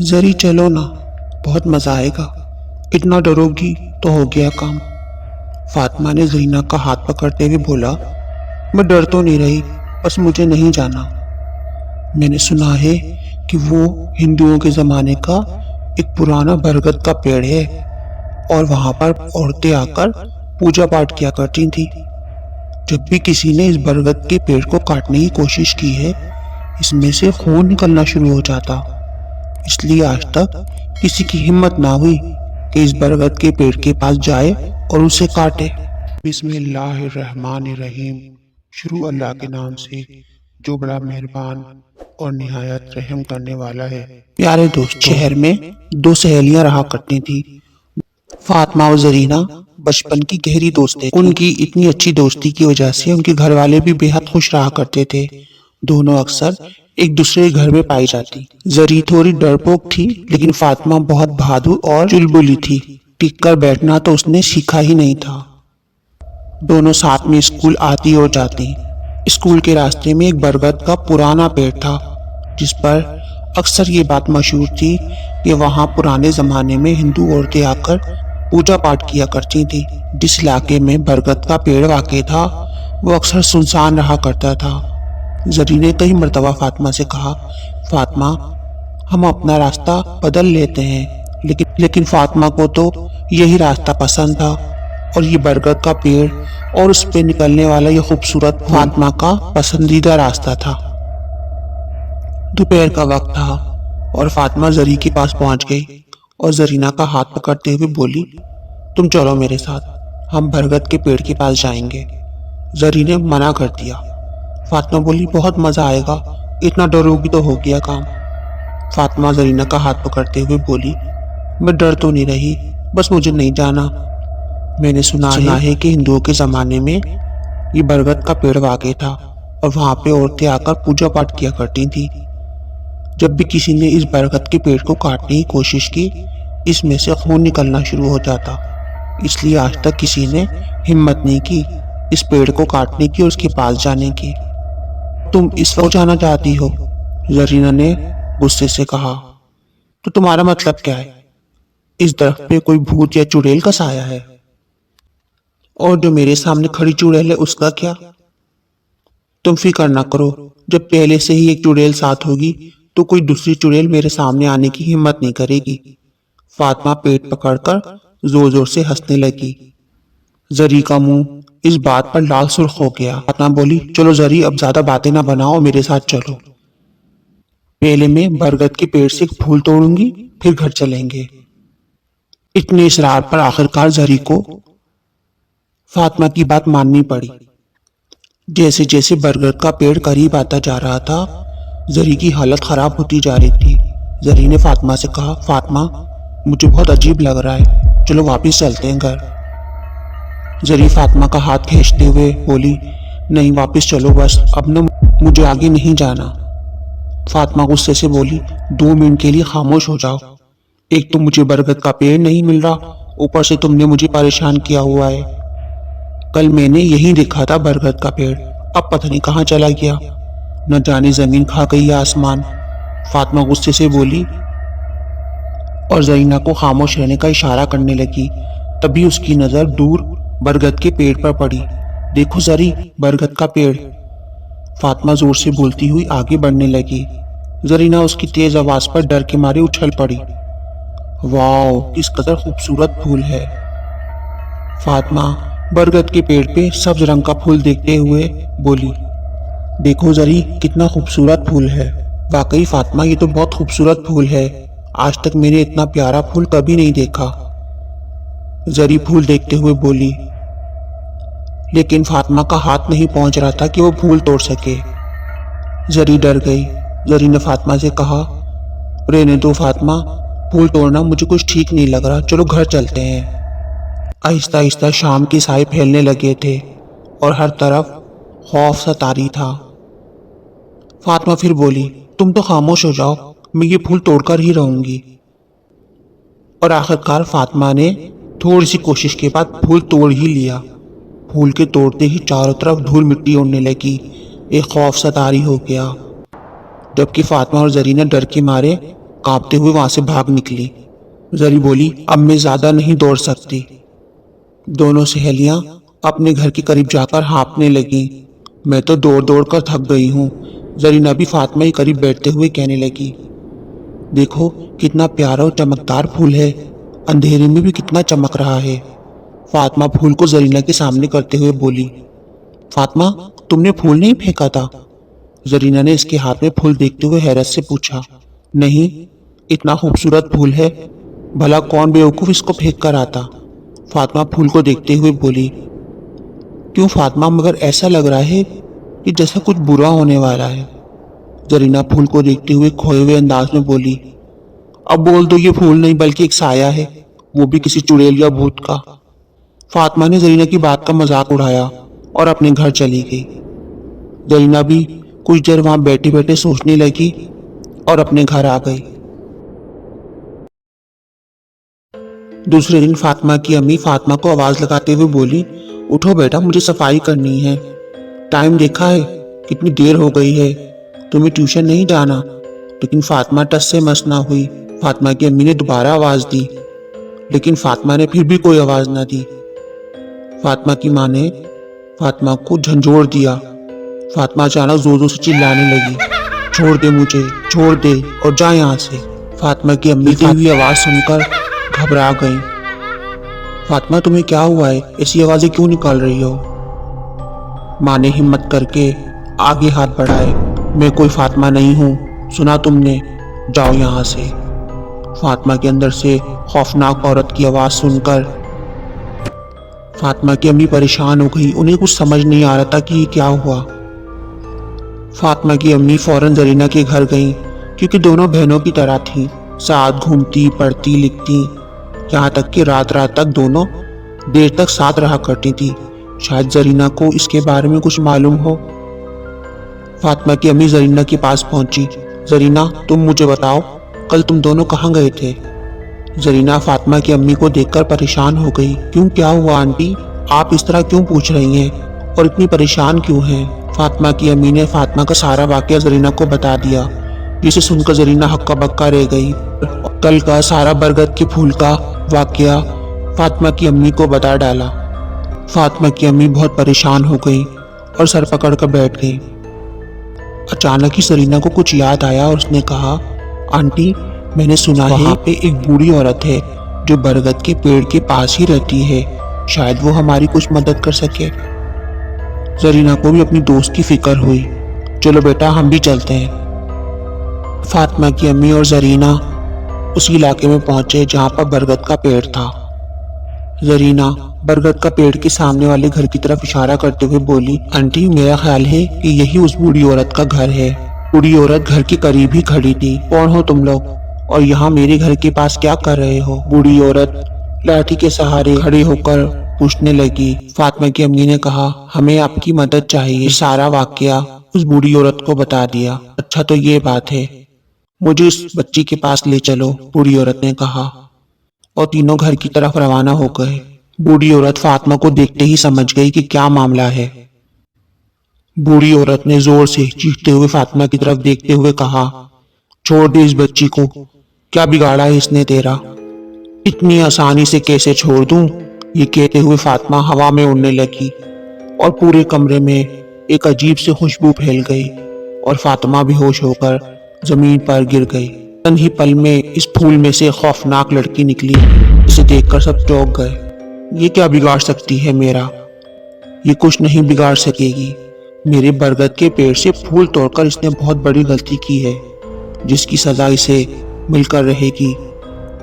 زری چلو نا، بہت مزہ آئے گا، اتنا ڈرو گی تو ہو گیا کام۔ فاطمہ نے زرینہ کا ہاتھ پکڑتے ہوئے بولا، میں ڈر تو نہیں رہی، بس مجھے نہیں جانا۔ میں نے سنا ہے کہ وہ ہندوؤں کے زمانے کا ایک پرانا برگد کا پیڑ ہے اور وہاں پر عورتیں آ کر پوجا پاٹ کیا کرتی تھیں۔ جب بھی کسی نے اس برگد کے پیڑ کو کاٹنے کی کوشش کی ہے، اس میں سے خون نکلنا شروع ہو جاتا، اس لیے آج تک کسی کی ہمت نہ ہوئی کہ اس برگد کے پیڑ کے پاس جائے اور اسے کاٹے۔ بسم اللہ الرحمن الرحیم، شروع اللہ کے نام سے جو بڑا مہربان اور نہایت رحم کرنے والا ہے۔ پیارے دوست، شہر میں دو سہیلیاں رہا کرتی تھیں، فاطمہ اور زرینہ بچپن کی گہری دوستیں۔ ان کی اتنی اچھی دوستی کی وجہ سے ان کے گھر والے بھی بے حد خوش رہا کرتے تھے۔ دونوں اکثر ایک دوسرے کے گھر میں پائی جاتی۔ زری تھوڑی ڈرپوک تھی، لیکن فاطمہ بہت بہادر اور چلبلی تھی۔ ٹک کر بیٹھنا تو اس نے سیکھا ہی نہیں تھا۔ دونوں ساتھ میں اسکول آتی اور جاتی۔ اسکول کے راستے میں ایک برگد کا پرانا پیڑ تھا، جس پر اکثر یہ بات مشہور تھی کہ وہاں پرانے زمانے میں ہندو عورتیں آ کر پوجا پاٹ کیا کرتی تھی۔ جس علاقے میں برگد کا پیڑ واقع تھا وہ اکثر سنسان رہا کرتا تھا۔ زری نے کئی مرتبہ فاطمہ سے کہا، فاطمہ ہم اپنا راستہ بدل لیتے ہیں، لیکن فاطمہ کو تو یہی راستہ پسند تھا اور یہ برگد کا پیڑ اور اس پہ نکلنے والا یہ خوبصورت فاطمہ کا پسندیدہ راستہ تھا۔ دوپہر کا وقت تھا اور فاطمہ زری کے پاس پہنچ گئی اور زرینہ کا ہاتھ پکڑتے ہوئے بولی، تم چلو میرے ساتھ، ہم برگد کے پیڑ کے پاس جائیں گے۔ زری نے منع کر دیا۔ فاطمہ بولی، بہت مزہ آئے گا، اتنا ڈرو گی تو ہو گیا کام۔ فاطمہ زرینہ کا ہاتھ پکڑتے ہوئے بولی، میں ڈر تو نہیں رہی، بس مجھے نہیں جانا۔ میں نے سنا ہے کہ ہندوؤں کے زمانے میں یہ برگد کا پیڑ واقع تھا اور وہاں پہ عورتیں آ کر پوجا پاٹ کیا کرتی تھیں۔ جب بھی کسی نے اس برگد کے پیڑ کو کاٹنے کی کوشش کی، اس میں سے خون نکلنا شروع ہو جاتا، اس لیے آج تک کسی نے ہمت نہیں کی اس پیڑ کو کاٹنے کی اور اس کے پاس جانے کی۔ تم اس وقت جانا چاہتی ہو؟ زرینہ نے غصے سے کہا، تو تمہارا مطلب کیا ہے؟ اس درخت پہ کوئی بھوت یا چڑیل کا سایہ ہے؟ اور جو میرے سامنے کھڑی چڑیل ہے اس کا کیا؟ تم فکر نہ کرو، جب پہلے سے ہی ایک چڑیل ساتھ ہوگی تو کوئی دوسری چڑیل میرے سامنے آنے کی ہمت نہیں کرے گی۔ فاطمہ پیٹ پکڑ کر زور زور سے ہنسنے لگی۔ زری کا منہ اس بات پر لال سرخ ہو گیا۔ فاطمہ بولی، چلو زری، اب زیادہ باتیں نہ بناؤ، میرے ساتھ چلو۔ پہلے میں برگد کے پیڑ سے ایک پھول توڑوں گی، پھر گھر چلیں گے۔ اتنے اصرار پر آخرکار زری کو فاطمہ کی بات ماننی پڑی۔ جیسے جیسے برگد کا پیڑ قریب آتا جا رہا تھا، زری کی حالت خراب ہوتی جا رہی تھی۔ زری نے فاطمہ سے کہا، فاطمہ مجھے بہت عجیب لگ رہا ہے، چلو واپس چلتے ہیں گھر۔ زری فاطمہ کا ہاتھ کھینچتے ہوئے بولی، نہیں واپس چلو، بس اب نہ مجھے آگے نہیں جانا۔ فاطمہ غصے سے بولی، 2 منٹ کے لیے خاموش ہو جاؤ، ایک تو مجھے برگد کا پیڑ نہیں مل رہا، اوپر سے تم نے مجھے پریشان کیا ہوا ہے۔ کل میں نے یہی دیکھا تھا برگد کا پیڑ، اب پتہ نہیں کہاں چلا گیا، نہ جانے زمین کھا گئی یا آسمان۔ فاطمہ غصے سے بولی اور زرینہ کو خاموش رہنے کا اشارہ کرنے لگی۔ تبھی اس کی نظر دور برگد کے پیڑ پر پڑی۔ دیکھو زری، برگد کا پیڑ۔ فاطمہ زور سے بولتی ہوئی آگے بڑھنے لگی۔ زرینہ اس کی تیز آواز پر ڈر کے مارے اچھل پڑی۔ واو، کس قدر خوبصورت پھول ہے۔ فاطمہ برگد کے پیڑ پہ سبز رنگ کا پھول دیکھتے ہوئے بولی، دیکھو زری، کتنا خوبصورت پھول ہے۔ واقعی فاطمہ، یہ تو بہت خوبصورت پھول ہے، آج تک میں نے اتنا پیارا پھول کبھی نہیں دیکھا۔ زری پھول دیکھتے ہوئے بولی، لیکن فاطمہ کا ہاتھ نہیں پہنچ رہا تھا کہ وہ پھول توڑ سکے۔ زری ڈر گئی۔ زری نے فاطمہ سے کہا، رہنے دو فاطمہ، پھول توڑنا مجھے کچھ ٹھیک نہیں لگ رہا، چلو گھر چلتے ہیں۔ آہستہ آہستہ شام کے سائے پھیلنے لگے تھے اور ہر طرف خوف سا طاری تھا۔ فاطمہ پھر بولی، تم تو خاموش ہو جاؤ، میں یہ پھول توڑ کر ہی رہوں گی۔ اور آخرکار فاطمہ نے تھوڑی سی کوشش کے بعد پھول توڑ ہی لیا۔ پھول کے توڑتے ہی چاروں طرف دھول مٹی اڑنے لگی، ایک خوف سا طاری ہو گیا، جبکہ فاطمہ اور زری نے ڈر کے مارے कांपते हुए वहां से भाग निकली। जरी बोली, अब मैं ज्यादा नहीं दौड़ सकती। दोनों सहेलियां अपने घर के करीब जाकर हाँफने लगी। मैं तो दौड़ दौड़ कर थक गई हूँ। जरीना भी फातिमा के करीब बैठते हुए कहने लगी, देखो कितना प्यारा और चमकदार फूल है, अंधेरे में भी कितना चमक रहा है। फातिमा फूल को जरीना के सामने करते हुए बोली, फातिमा तुमने फूल नहीं फेंका था? जरीना ने इसके हाथ में फूल देखते हुए हैरत से पूछा। नहीं, इतना खूबसूरत फूल है, भला कौन बेवकूफ इसको फेंक कर आता। फातिमा फूल को देखते हुए बोली, क्यों फातिमा, मगर ऐसा लग रहा है कि जैसा कुछ बुरा होने वाला है। जरीना फूल को देखते हुए खोए हुए अंदाज में बोली, अब बोल दो ये फूल नहीं बल्कि एक साया है, वो भी किसी चुड़ैल या भूत का। फातिमा ने जरीना की बात का मजाक उड़ाया और अपने घर चली गई। जरीना भी कुछ देर वहां बैठे बैठे सोचने लगी और अपने घर आ गई। दूसरे दिन फातिमा की अम्मी फातिमा को आवाज लगाते हुए बोली, उठो बेटा, मुझे सफाई करनी है। टाइम देखा है, कितनी देर हो गई है, तुम्हें ट्यूशन नहीं जाना। लेकिन फातिमा टस से मस ना हुई। फातिमा की अम्मी ने दोबारा आवाज दी, लेकिन फातिमा ने फिर भी कोई आवाज ना दी। फातिमा की माँ ने फातिमा को झंझोड़ दिया। फातिमा अचानक जोर जोर से चिल्लाने लगी, छोड़ दे मुझे, छोड़ दे और जा यहाँ से। फातिमा की अम्मी दी हुई आवाज सुनकर घबरा गई। फातिमा तुम्हें क्या हुआ है, ऐसी आवाजें क्यों निकाल रही हो? माँ ने हिम्मत करके आगे हाथ बढ़ाए, मैं कोई फातिमा नहीं हूँ, सुना तुमने, जाओ यहाँ से। फातिमा के अंदर से खौफनाक औरत की आवाज सुनकर फातिमा की अम्मी परेशान हो गई। उन्हें कुछ समझ नहीं आ रहा था कि ये क्या हुआ। फातिमा की अम्मी फौरन जरीना के घर गईं, क्योंकि दोनों बहनों की तरह थीं, साथ घूमती, पढ़ती, लिखती, यहाँ तक कि रात रात तक दोनों देर तक साथ रहा करती थी। शायद जरीना को इसके बारे में कुछ मालूम हो। फातिमा की अम्मी जरीना के पास पहुंची। जरीना, तुम मुझे बताओ, कल तुम दोनों कहाँ गए थे? जरीना फातिमा की अम्मी को देखकर परेशान हो गई। क्यों, क्या हुआ आंटी? आप इस तरह क्यों पूछ रही हैं और इतनी परेशान क्यों हैं? फातिमा की अम्मी ने फातिमा का सारा वाकया जरीना को बता दिया, जिसे सुनकर जरीना हक्का बक्का रह गई। कल का सारा बरगद के फूल का वाकया फातिमा की अम्मी को बता डाला। फातिमा की अम्मी बहुत परेशान हो गई और सर पकड़ कर बैठ गई। अचानक ही जरीना को कुछ याद आया और उसने कहा, आंटी, मैंने सुना है वहाँ पे एक बूढ़ी औरत है जो बरगद के पेड़ के पास ही रहती है, शायद वो हमारी कुछ मदद कर सके। जरीना को भी अपनी दोस्त की फिक्र हुई। चलो बेटा, हम भी चलते हैं। फातिमा की अम्मी और जरीना उस इलाके में पहुंचे जहां पर बरगद का पेड़ था। जरीना बरगद का पेड़ के सामने वाले घर की तरफ इशारा करते हुए बोली, आंटी, मेरा ख्याल है कि यही उस बूढ़ी औरत का घर है। बूढ़ी औरत घर के करीब ही खड़ी थी। कौन हो तुम लोग और यहाँ मेरे घर के पास क्या कर रहे हो? बूढ़ी औरत लाठी के सहारे खड़ी होकर पूछने लगी। फातिमा की अम्मी ने कहा, हमें आपकी मदद चाहिए। सारा वाकया उस बूढ़ी औरत को बता दिया। अच्छा तो ये बात है, मुझे इस बच्ची के पास ले चलो, बूढ़ी औरत ने कहा, और तीनों घर की तरफ रवाना हो गए। बूढ़ी औरत फातिमा को देखते ही समझ गई कि क्या मामला है। बूढ़ी औरत ने जोर से चीखते हुए फातिमा की तरफ देखते हुए कहा, छोड़ दे इस बच्ची को, क्या बिगाड़ा है इसने तेरा? इतनी आसानी से कैसे छोड़ दूं? ये कहते हुए फातिमा हवा में उड़ने लगी और पूरे कमरे में एक अजीब सी खुशबू फैल गई और फातिमा बेहोश होकर जमीन पर गिर गई। चंद ही पल में इस फूल में से खौफनाक लड़की निकली, जिसे देखकर सब चौंक गए। ये क्या बिगाड़ सकती है मेरा? ये कुछ नहीं बिगाड़ सकेगी। मेरे बरगद के पेड़ से फूल तोड़कर इसने बहुत बड़ी गलती की है, जिसकी सजा इसे मिलकर रहेगी।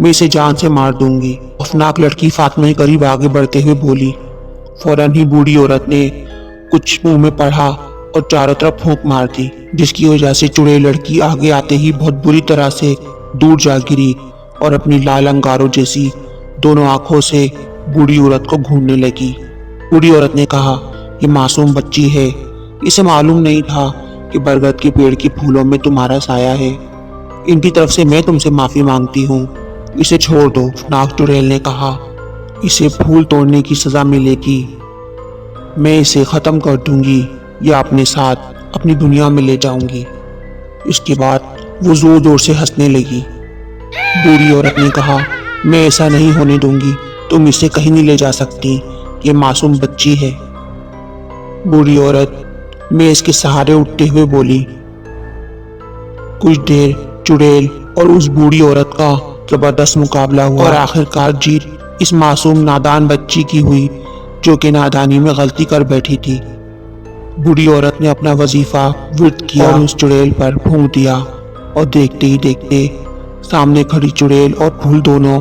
मैं इसे जान से मार दूंगी। खौफनाक लड़की फातिमा के करीब आगे बढ़ते हुए बोली। फौरन ही बूढ़ी औरत ने कुछ मुंह में पढ़ा और चारों तरफ फूंक मार दी, जिसकी वजह से चुड़ैल लड़की आगे आते ही बहुत बुरी तरह से दूर जा गिरी और अपनी लाल अंगारों जैसी दोनों आंखों से बूढ़ी औरत को घूरने लगी। बूढ़ी औरत ने कहा, ये मासूम बच्ची है, इसे मालूम नहीं था कि बरगद के पेड़ के फूलों में तुम्हारा साया है। इनकी तरफ से मैं तुमसे माफी मांगती हूँ, इसे छोड़ दो। नाग चुड़ैल ने कहा, इसे फूल तोड़ने की सजा मिलेगी, मैं इसे खत्म कर दूंगी या अपने साथ अपनी दुनिया में ले जाऊंगी। इसके बाद वो जोर जोर से हंसने लगी। बूढ़ी औरत ने कहा, मैं ऐसा नहीं होने दूंगी, तुम इसे कहीं नहीं ले जा सकती, ये मासूम बच्ची है। बूढ़ी औरत मेज के सहारे उठते हुए बोली। कुछ देर चुड़ैल और उस बूढ़ी औरत का जबरदस्त मुकाबला हुआ और आखिरकार जीत इस मासूम नादान बच्ची की हुई, जो कि नादानी में गलती कर बैठी थी। बूढ़ी औरत ने अपना वजीफा विर्द किया और उस चुड़ैल पर फूंक दिया और देखते ही देखते सामने खड़ी चुड़ैल और फूल दोनों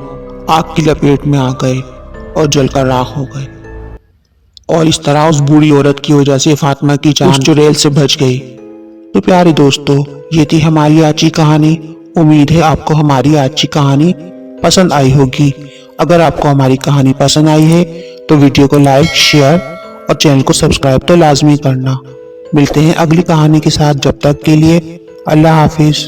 आग की लपेट में आ गए और जलकर राख हो गए। और इस तरह उस बूढ़ी औरत की वजह से फातिमा की जान उस चुड़ैल से बच गई। तो प्यारे दोस्तों, ये थी हमारी आज की कहानी। उम्मीद है आपको हमारी आज की कहानी पसंद आई होगी। अगर आपको हमारी कहानी पसंद आई है तो वीडियो को लाइक, शेयर और चैनल को सब्सक्राइब तो लाजमी करना। मिलते हैं अगली कहानी के साथ, जब तक के लिए अल्लाह हाफिज।